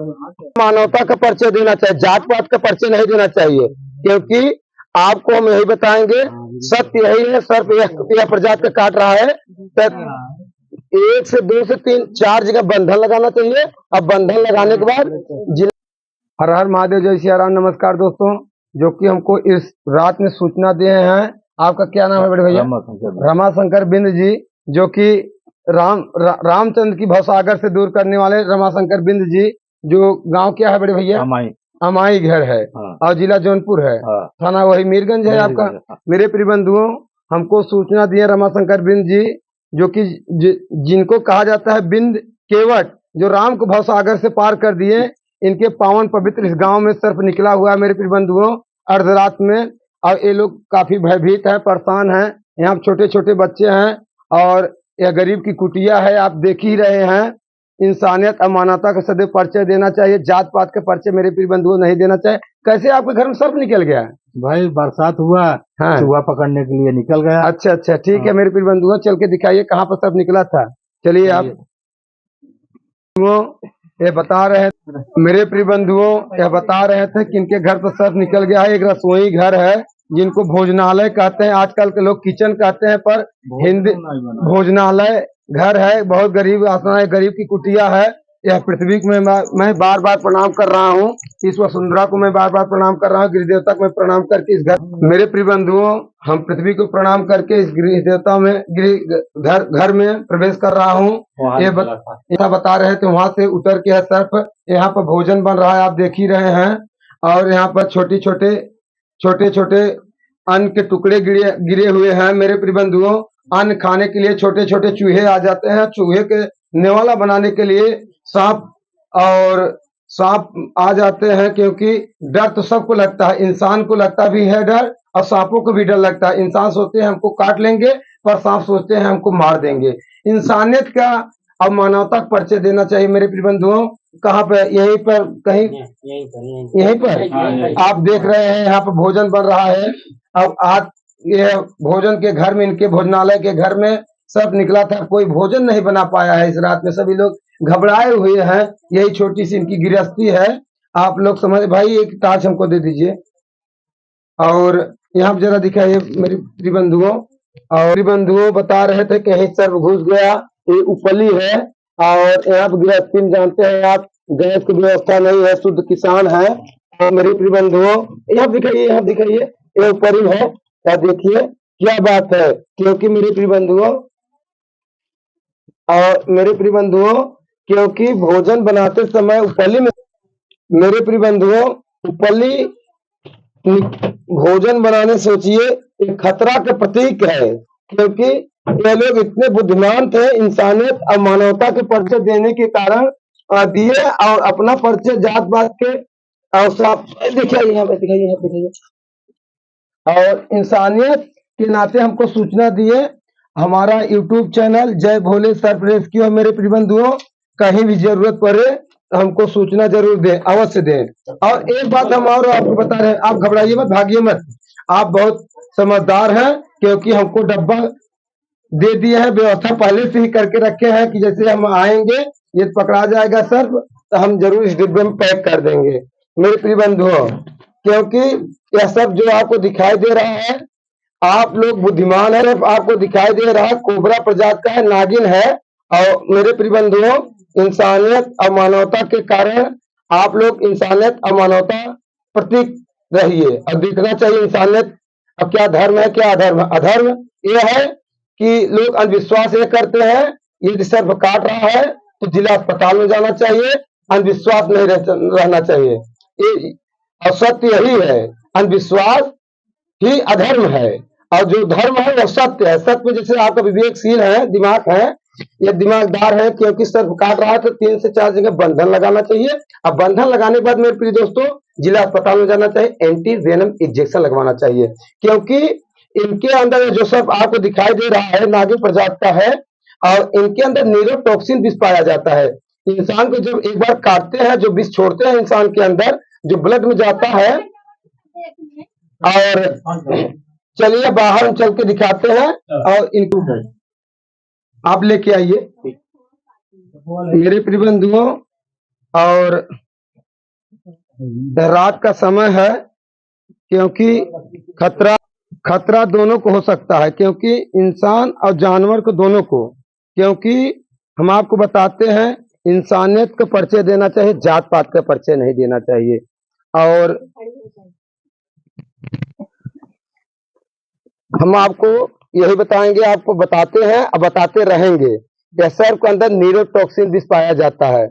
मानवता का परिचय देना चाहिए, जात पात का परिचय नहीं देना चाहिए, क्योंकि आपको हम यही बताएंगे, सत्य यही है। सर्प यह प्रजाति का काट रहा है तो 1 से 2 से 3 4 जगह बंधन लगाना चाहिए। अब बंधन लगाने के बाद हर हर महादेव, जय सिया राम। नमस्कार दोस्तों, जो कि हमको इस रात में सूचना दिए हैं। आपका क्या नाम है बड़े भैया? रमाशंकर बिंद जी, जो कि रामचंद्र की भवसागर से दूर करने वाले रमाशंकर बिंद जी, जो गांव क्या है बड़े भैया? अमाई घर है। हाँ। और जिला जौनपुर है। हाँ। थाना वही मीरगंज है आपका। हाँ। मेरे प्रिय बंधुओं, हमको सूचना दिए रमाशंकर बिंद जी, जो कि जिनको कहा जाता है बिंद केवट, जो राम को भवसागर से पार कर दिए, इनके पावन पवित्र इस गांव में सर्प निकला हुआ है मेरे प्रिय बंधुओं, अर्धरात में। और ये लोग काफी भयभीत है, परेशान है। यहाँ छोटे छोटे बच्चे हैं और यह गरीब की कुटिया है, आप देख ही रहे हैं। इंसानियत अमानता का सदैव परिचय देना चाहिए, जात पात का परिचय मेरे प्रिय बंधुओं नहीं देना चाहिए। कैसे आपके घर में सर्प निकल गया? भाई बरसात हुआ, हाँ। चूहा पकड़ने के लिए निकल गया। अच्छा अच्छा, ठीक है। हाँ। मेरे प्रिय बंधुओं, चल के दिखाइए कहाँ पर सर्प निकला था। चलिए आप। ये बता रहे मेरे प्रिय बंधुओं, यह बता रहे थे कि इनके घर पर सर्प निकल गया है। एक रसोई घर है, जिनको भोजनालय कहते हैं, आजकल के लोग किचन कहते हैं, पर हिंदी भोजनालय घर है। बहुत गरीब आसना है, गरीब की कुटिया है। यह पृथ्वी को मैं बार बार प्रणाम कर रहा हूँ, इस वसुंधरा को मैं बार बार प्रणाम कर रहा हूँ, गृह देवता को मैं प्रणाम करके इस घर, मेरे प्रिय बंधुओं, हम पृथ्वी को प्रणाम करके इस गृह देवता में घर में प्रवेश कर रहा हूँ। ये बता रहे थे वहां से उतर के है सर्प। यहाँ पर भोजन बन रहा है, आप देख ही रहे हैं। और यहाँ पर छोटे छोटे अन्न के टुकड़े गिरे हुए हैं मेरे प्रिय बंधुओं। अन्न खाने के लिए छोटे छोटे चूहे आ जाते हैं। चूहे के नेवाला बनाने के लिए सांप आ जाते हैं, क्योंकि डर तो सबको लगता है, इंसान को लगता भी है डर, और सांपों को भी डर लगता है। इंसान सोचते हैं हमको काट लेंगे, पर सांप सोचते हैं हमको मार देंगे। इंसानियत का अब मानवता का परिचय देना चाहिए मेरे प्रिय बंधुओं। कहाँ पे? यहीं पर कहीं, यहीं पर आप देख रहे हैं, यहाँ पर भोजन बन रहा है। अब आज ये भोजन के घर में, इनके भोजनालय के घर में सर्प निकला था। कोई भोजन नहीं बना पाया है इस रात में, सभी लोग घबराए हुए हैं। यही छोटी सी इनकी गृहस्थी है, आप लोग समझ। भाई एक टार्च हमको दे दीजिए। और यहाँ जरा दिखाइए मेरे प्रिय बंधुओं। और बंधुओं बता रहे थे कहीं सर्प घुस गया। ये उपली है, और यहाँ पर गृहस्थी में जानते हैं आप, गैस की व्यवस्था नहीं है, शुद्ध किसान है। और मेरे प्रिय बंधुओं, यहाँ दिखाइए ये उपली है, क्या देखिए क्या बात है। क्योंकि मेरे प्रिय बंधुओं, और मेरे प्रिय बंधुओं, क्योंकि भोजन बनाते समय उपली में, मेरे प्रिय बंधुओं, उपली भोजन बनाने सोचिए एक खतरा का प्रतीक है, क्योंकि ये लोग इतने बुद्धिमान थे, इंसानियत और मानवता के परिचय देने के कारण दिए, और अपना परिचय जात पात के और सब दिखाइए। और इंसानियत के नाते हमको सूचना दिए। हमारा YouTube चैनल जय भोले सर्प रेस्क्यू, मेरे प्रिय बंधुओं, कहीं भी जरूरत पड़े हमको सूचना जरूर दें, अवश्य दें। और एक बात हम और आपको बता रहे हैं, आप घबराइए मत, भागिए मत, आप बहुत समझदार हैं, क्योंकि हमको डब्बा दे दिए हैं, व्यवस्था पहले से ही करके रखे हैं कि जैसे हम आएंगे, ये पकड़ा जाएगा सर्प तो हम जरूर इस डिब्बे में पैक कर देंगे मेरे प्रिय बंधुओं। क्योंकि यह सब जो आपको दिखाई दे रहा है, आप लोग बुद्धिमान है, आपको दिखाई दे रहा है कोबरा प्रजाति का है, नागिन है। और मेरे प्रिय बंधुओं, इंसानियत और मानवता के कारण आप लोग इंसानियत और मानवता प्रतीक रहिए, और दिखना चाहिए इंसानियत। अब क्या धर्म है, क्या अधर्म? अधर्म यह है कि लोग अंधविश्वास ये करते हैं, यदि सर्प काट रहा है तो जिला अस्पताल में जाना चाहिए, अंधविश्वास नहीं रहना चाहिए। ये सत्य यही है, अंधविश्वास ही अधर्म है, और जो धर्म है वो सत्य है। सत्य में जैसे आपका विवेकशील है, दिमाग है, ये दिमागदार है, क्योंकि सर्प काट रहा है तो 3 से 4 जगह बंधन लगाना चाहिए। अब बंधन लगाने के बाद मेरे प्रिय दोस्तों, जिला अस्पताल में जाना चाहिए, एंटी वेनम इंजेक्शन लगवाना चाहिए, क्योंकि इनके अंदर जो सर्प आपको दिखाई दे रहा है नागिन प्रजाति का है, और इनके अंदर न्यूरोटॉक्सिन विष पाया जाता है। इंसान को जब एक बार काटते हैं, जो विष छोड़ते हैं इंसान के अंदर, जो ब्लड में जाता है। और चलिए बाहर हम चल के दिखाते हैं, और इनको आप लेके आइए मेरे प्रिय बंधुओं। और रात का समय है, क्योंकि खतरा दोनों को हो सकता है, क्योंकि इंसान और जानवर को दोनों को। क्योंकि हम आपको बताते हैं, इंसानियत का परिचय देना चाहिए, जात पात का परिचय नहीं देना चाहिए। और हम आपको यही बताएंगे, आपको बताते हैं और बताते रहेंगे कि सर्प के अंदर न्यूरोटॉक्सिन विष पाया जाता है।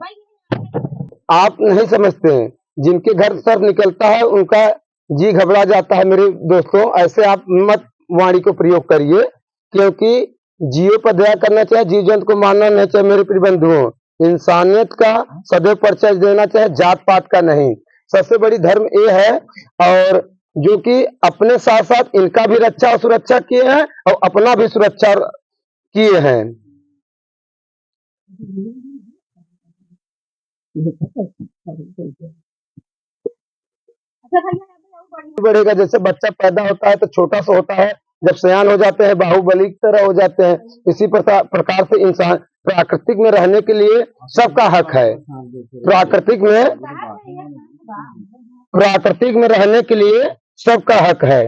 आप नहीं समझते हैं, जिनके घर सर्प निकलता है उनका जी घबरा जाता है। मेरे दोस्तों, ऐसे आप मत वाणी को प्रयोग करिए, क्योंकि जीव पर दया करना चाहिए, जीव जंतु को मारना नहीं चाहिए। मेरे प्रिय बंधुओं, इंसानियत का सदैव परिचय देना चाहिए, जात पात का नहीं। सबसे बड़ी धर्म ये है, और जो कि अपने साथ साथ इनका भी रक्षा और सुरक्षा किए हैं और अपना भी सुरक्षा किए हैं। बढ़ेगा, जैसे बच्चा पैदा होता है तो छोटा सा होता है, जब सयान हो जाते हैं बाहुबली की तरह हो जाते हैं। इसी प्रकार से इंसान प्राकृतिक में रहने के लिए सबका हक है। प्राकृतिक में रहने के लिए सबका हक है।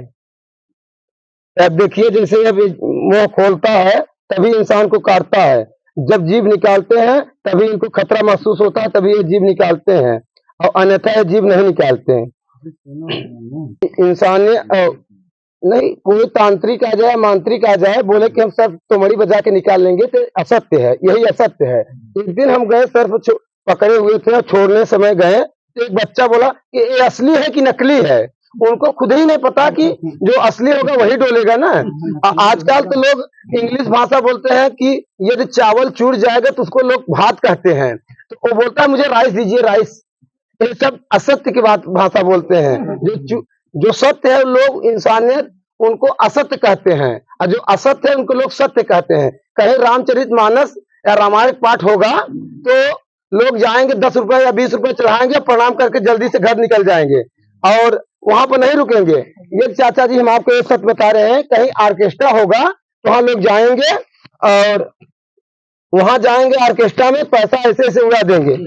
अब देखिए, जैसे अब मुंह खोलता है तभी इंसान को काटता है, जब जीभ निकालते हैं तभी इनको खतरा महसूस होता है, तभी ये जीभ निकालते हैं, और अन्यथा ये जीभ नहीं निकालते हैं। इंसान नहीं, कोई तांत्रिक आ जाए, मांत्रिक आ जाए, बोले कि हम सर्फ तोमड़ी बजा के निकाल लेंगे, तो असत्य है, यही असत्य है। एक दिन हम गए, सर्फ पकड़े हुए थे और छोड़ने समय गए, तो एक बच्चा बोला कि ये असली है कि नकली है। उनको खुद ही नहीं पता कि जो असली होगा वही डोलेगा ना। आजकल तो लोग इंग्लिश भाषा बोलते हैं कि यदि चावल चूर जाएगा तो उसको लोग भात कहते हैं, तो वो बोलता है मुझे राइस दीजिए, राइस। ये सब असत्य की बात भाषा बोलते हैं। जो सत्य है लोग, इंसानियत, उनको असत्य कहते हैं, और जो असत्य है उनको लोग सत्य कहते हैं। कहीं रामचरितमानस या रामायण पाठ होगा तो लोग जाएंगे, 10 रुपए या 20 रुपए चढ़ाएंगे, प्रणाम करके जल्दी से घर निकल जाएंगे, और वहां पर नहीं रुकेंगे। ये चाचा जी, हम आपको एक सत्य बता रहे हैं, कहीं ऑर्केस्ट्रा होगा तो वहां लोग जाएंगे, और वहां जाएंगे ऑर्केस्ट्रा में पैसा ऐसे ऐसे उड़ा देंगे।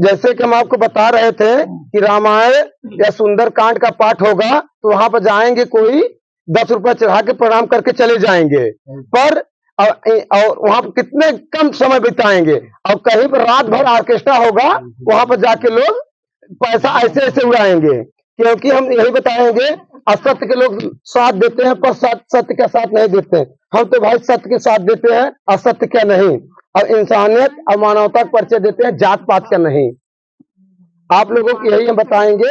जैसे कि हम आपको बता रहे थे कि रामायण या सुंदरकांड का पाठ होगा तो वहां पर जाएंगे, कोई 10 रुपए चढ़ा के प्रणाम करके चले जाएंगे, पर और वहां पर कितने कम समय बिताएंगे। और कहीं पर रात भर ऑर्केस्ट्रा होगा, वहां पर जाके लोग पैसा ऐसे ऐसे उड़ाएंगे। क्योंकि हम यही बताएंगे, असत्य के लोग साथ देते हैं पर सत्य का साथ नहीं देते। हम तो भाई सत्य के साथ देते हैं, असत्य का नहीं, और इंसानियत और मानवता का परिचय देते हैं, जात पात का नहीं। आप लोगों को यही हम बताएंगे,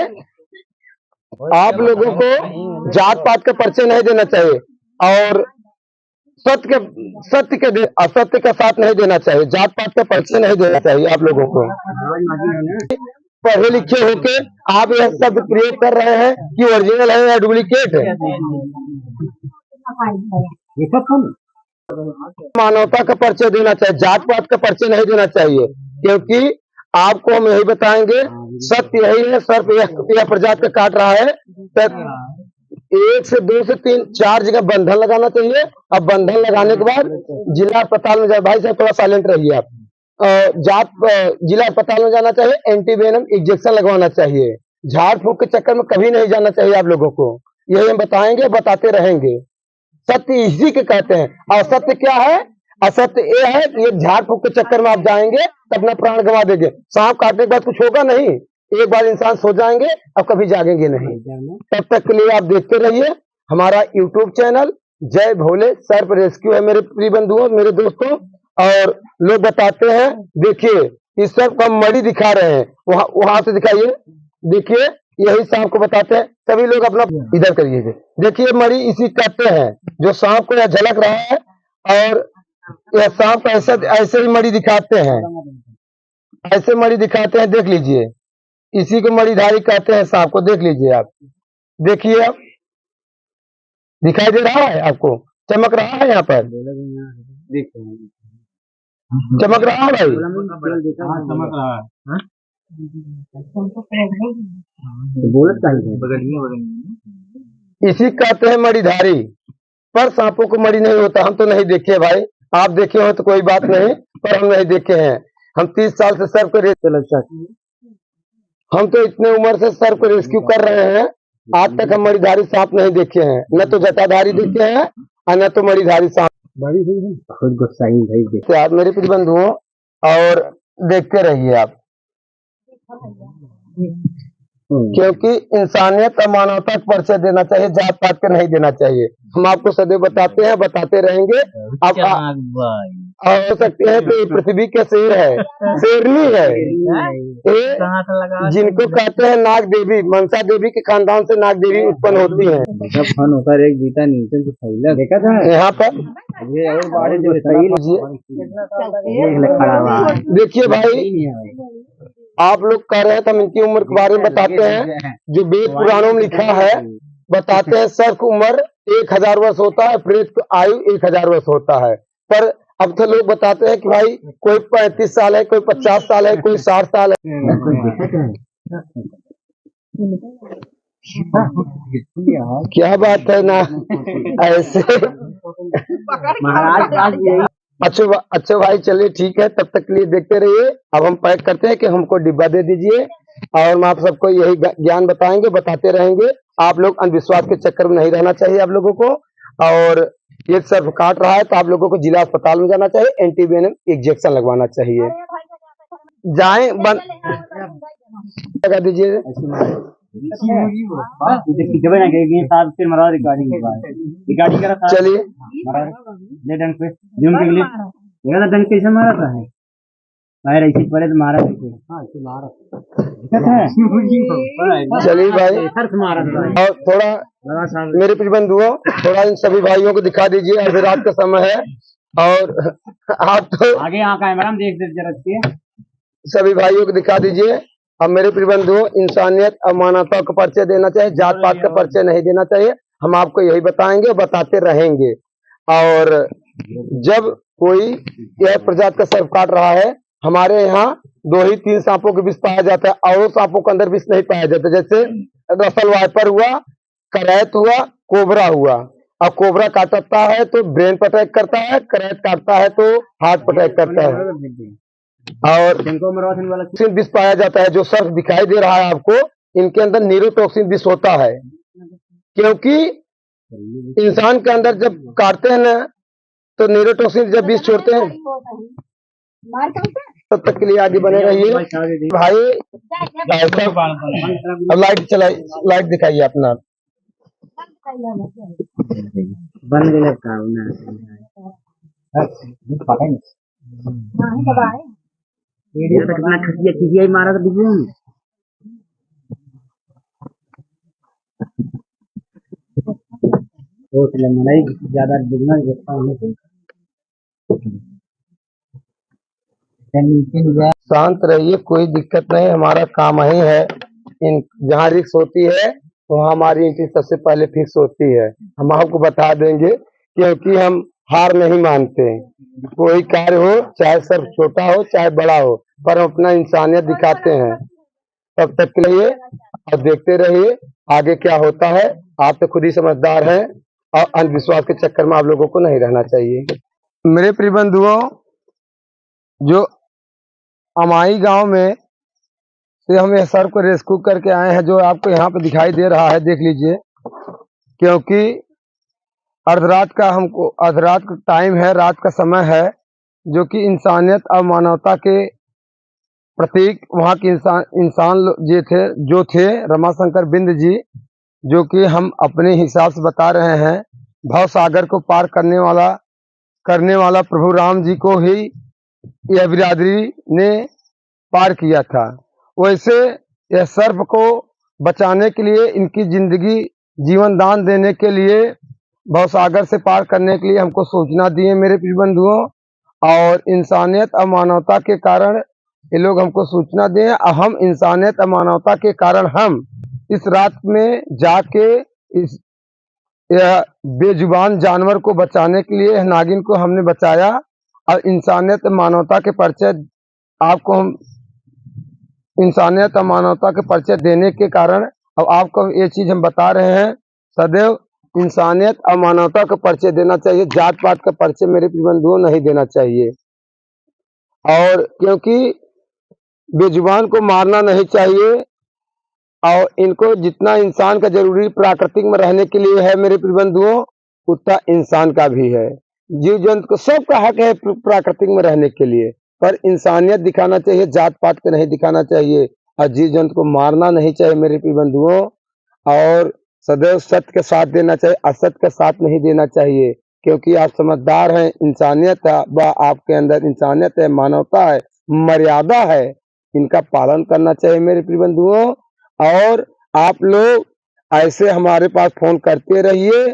आप लोगों को जात पात का परिचय नहीं देना चाहिए, और असत्य का साथ नहीं देना चाहिए, जात पात का परिचय नहीं देना चाहिए। आप लोगों को पढ़े लिखे होके आप यह शब्द प्रयोग कर रहे हैं कि ओरिजिनल है या डुप्लीकेट है। मानवता का परिचय देना चाहिए, जात पात का परिचय नहीं देना चाहिए। क्योंकि आपको हम यही बताएंगे, सत्य यही है, सर्प यह प्रजाति काट रहा है, तो 1 से 2 से 3 4 जगह बंधन लगाना चाहिए। अब बंधन लगाने के बाद जिला अस्पताल में जाए। भाई साहब थोड़ा साइलेंट रहिए आप। जिला अस्पताल में जाना चाहिए, एंटीवेनम इंजेक्शन लगवाना चाहिए। झाड़ फूक के चक्कर में कभी नहीं जाना चाहिए आप लोगों को। यही हम बताएंगे, बताते रहेंगे। सत्य इसी के कहते हैं। असत्य क्या है? असत्य ये है कि ये झाड़ फूक के चक्कर में आप जाएंगे तो अपना प्राण गंवा देंगे। सांप काटने के बाद कुछ होगा नहीं, एक बार इंसान सो जाएंगे अब कभी जागेंगे नहीं। तब तक के लिए आप देखते रहिए हमारा यूट्यूब चैनल जय भोले सर्प रेस्क्यू है। मेरे प्रिय बंधुओं, मेरे दोस्तों, और लोग बताते हैं, देखिए इस सर्प को हम मड़ी दिखा रहे हैं, वहां से दिखाइए, देखिए यही सांप को बताते हैं। सभी लोग अपना इधर करिए, देखिए मड़ी इसी कहते हैं, जो सांप को यह झलक रहा है, और यह सांप ऐसे ही मड़ी दिखाते हैं, ऐसे मड़ी दिखाते हैं। देख लीजिए, इसी को मणिधारी कहते हैं सांप को। देख लीजिए आप, देखिए आप, दिखाई दे रहा है आपको? चमक रहा है यहाँ पर, चमक रहा है भाई, चमक रहा है। इसी कहते हैं मणिधारी। पर सांपों को मणि नहीं होता, हम तो नहीं देखे भाई। आप देखे हो तो कोई बात नहीं, पर हम नहीं देखे हैं। हम 30 साल से सर्प को रेत पे लगता है। हम तो इतने उम्र से सर को रेस्क्यू कर रहे हैं, आज तक हम मणिधारी सांप नहीं देखे हैं, न तो जटाधारी देखे हैं और न तो मणिधारी सांप। बहुत गुस्साई भाई तो आप मेरे प्रिय बंधुओं और देखते रहिए आप, क्योंकि इंसानियत और मानवता को परिचय देना चाहिए, जात पात का नहीं देना चाहिए। हम आपको सदैव बताते हैं, बताते रहेंगे। अब हो सकते हैं तो ये पृथ्वी के शेर है, शेरनी है ये, जिनको कहते हैं नाग देवी, मनसा देवी के खानदान से नाग देवी उत्पन्न होती है। फन होकर एक बीता नीचे तो फैला देखा था यहाँ पर ये और बाड़े जो सही देखिए भाई, आप लोग कह रहे हैं तो हम इनकी उम्र के बारे में बताते हैं। जो वेद पुराणों में लिखा है, बताते हैं सर्प की उम्र 1000 वर्ष होता है, प्रेत की आयु 1000 वर्ष होता है। पर अब तो लोग बताते हैं कि भाई कोई 35 साल है, कोई 50 साल है, कोई 60 साल है। क्या बात है ना ऐसे। अच्छा भाई, चलिए ठीक है, तब तक के लिए देखते रहिए। अब हम पैक करते हैं कि हमको डिब्बा दे दीजिए, और हम आप सबको यही ज्ञान बताएंगे, बताते रहेंगे। आप लोग अंधविश्वास के चक्कर में नहीं रहना चाहिए आप लोगों को। और ये सर्प काट रहा है तो आप लोगों को जिला अस्पताल में जाना चाहिए, एंटीवेनम इंजेक्शन लगवाना चाहिए। जाएं, बंद लगा दीजिए। चलिए दंड कैसे मारा था ऐसे पहले तो मारा चलिए भाई, और थोड़ा मेरे प्रिय बंधुओं, थोड़ा इन सभी भाइयों को दिखा दीजिए, अभी रात का समय है। और आप तो आगे यहाँ कैमरा में देख जरा सभी भाइयों को दिखा दीजिए। अब मेरे प्रिय बंधुओं, इंसानियत और मानवता का परिचय देना चाहिए, जात पात का परिचय नहीं देना चाहिए। हम आपको यही बताएंगे, बताते रहेंगे। और जब कोई यह प्रजाति का सर्प काट रहा है, हमारे यहाँ 2 ही 3 सांपों के विष पाया जाता है, और सांपों के अंदर विष नहीं पाया जाता। जैसे रसल वाइपर हुआ, करैत हुआ, कोबरा हुआ। अब कोबरा काटता है तो ब्रेन पर अटैक करता है, करैत काटता है तो हार्ट पर अटैक करता है। और विष पाया जाता है। जो सर्प दिखाई दे रहा है आपको, इनके अंदर न्यूरोटॉक्सिन विष होता है, क्योंकि इंसान के अंदर जब काटते हैं ना, तो न्यूरोटॉक्सिन जब विष छोड़ते हैं। तब तक के लिए आगे बने रहिए भाई। अब लाइट चलाई, लाइट दिखाइए अपना। बन गया कितना मारा था बिजली में। ज्यादा शांत रहिए, कोई दिक्कत नहीं, हमारा काम ही है। इन जहाँ रिक्स होती है तो वहाँ हमारी एंट्री सबसे पहले फिक्स होती है। हम आपको बता देंगे, क्योंकि हम हार नहीं मानते। कोई कार्य हो, चाहे सर्प छोटा हो चाहे बड़ा हो, पर हम अपना इंसानियत दिखाते हैं। तब तक के लिए आप देखते रहिए आगे क्या होता है। आप तो खुद ही समझदार हैं, और अंधविश्वास के चक्कर में आप लोगों को नहीं रहना चाहिए। मेरे प्रिय बंधुओं, जो अमाई गांव में से हम यह सर्प को रेस्क्यू करके आए हैं, जो आपको यहाँ पे दिखाई दे रहा है, देख लीजिए। क्योंकि अर्धरात का टाइम है, रात का समय है, जो कि इंसानियत और मानवता के प्रतीक वहाँ के इंसान जो थे रमाशंकर बिंद जी, जो कि हम अपने हिसाब से बता रहे हैं। भव सागर को पार करने वाला प्रभु राम जी को ही यह बिरादरी ने पार किया था। वैसे यह सर्प को बचाने के लिए, इनकी जिंदगी जीवन दान देने के लिए, भवसागर से पार करने के लिए हमको सूचना दिए मेरे प्रिय बंधुओं। और इंसानियत और मानवता के कारण ये लोग हमको सूचना दिए, और हम इंसानियत और मानवता के कारण हम इस रात में जाके इस यह बेजुबान जानवर को बचाने के लिए नागिन को हमने बचाया। और इंसानियत मानवता के परिचय आपको हम इंसानियत और मानवता के परिचय देने के कारण अब आपको ये चीज हम बता रहे हैं। सदैव इंसानियत और मानवता का परिचय देना चाहिए, जात पात का परिचय मेरे प्रिय बंधुओं नहीं देना चाहिए। और क्योंकि बेजुबान को मारना नहीं चाहिए, और इनको जितना इंसान का जरूरी प्राकृतिक में रहने के लिए है मेरे प्रिय बंधुओं, उतना इंसान का भी है। जीव जंतु को सबका हक है प्राकृतिक में रहने के लिए, पर इंसानियत दिखाना चाहिए, जात पात को नहीं दिखाना चाहिए और जीव जंतु को मारना नहीं चाहिए मेरे प्रिय बंधुओं। और सदैव सत्य के साथ देना चाहिए, असत्य का साथ नहीं देना चाहिए, क्योंकि आप समझदार हैं, इंसानियत है, आपके अंदर इंसानियत है, मानवता है, मर्यादा है, इनका पालन करना चाहिए मेरे प्रिय बंधुओं। और आप लोग ऐसे हमारे पास फोन करते रहिए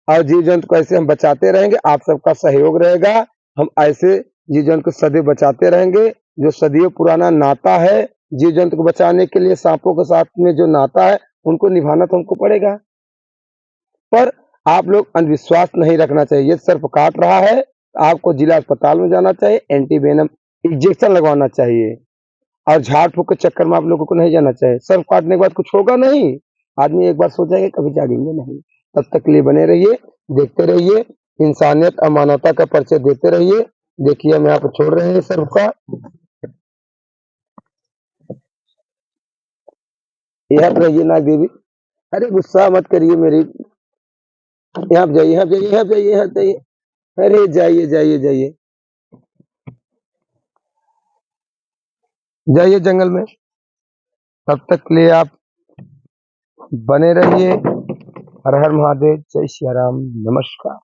और जीव जंतु को ऐसे हम बचाते रहेंगे, आप सबका सहयोग रहेगा, हम ऐसे जीव जंतु को सदैव बचाते रहेंगे। जो सदियों पुराना नाता है जीव जंतु को बचाने के लिए, सांपों के साथ में जो नाता है उनको निभाना तो हमको पड़ेगा। पर आप लोग अंधविश्वास नहीं रखना चाहिए। यदि सर्प काट रहा है तो आपको जिला अस्पताल में जाना चाहिए, एंटीवेनम इंजेक्शन लगवाना चाहिए और झाड़ फूक के चक्कर में आप लोगों को नहीं जाना चाहिए। सर्प काटने के बाद कुछ होगा नहीं, आदमी एक बार सो जाएंगे, कभी जागेंगे नहीं। तब तक के लिए बने रहिए, देखते रहिए, इंसानियत और मानवता का परिचय देते रहिए। देखिए हम यहाँ पर छोड़ रहे हैं सर्प का। यहाँ पर रहिए नाग देवी, अरे गुस्सा मत करिए मेरी, यहाँ पे जाइए, यहाँ पे जाइए, यहाँ पे जाइए, यहाँ पे जाइए, अरे जाइए जाइए जाइए जाइए जंगल में। तब तक के लिए आप बने रहिए। हर हर महादेव, जय श्री राम, नमस्कार।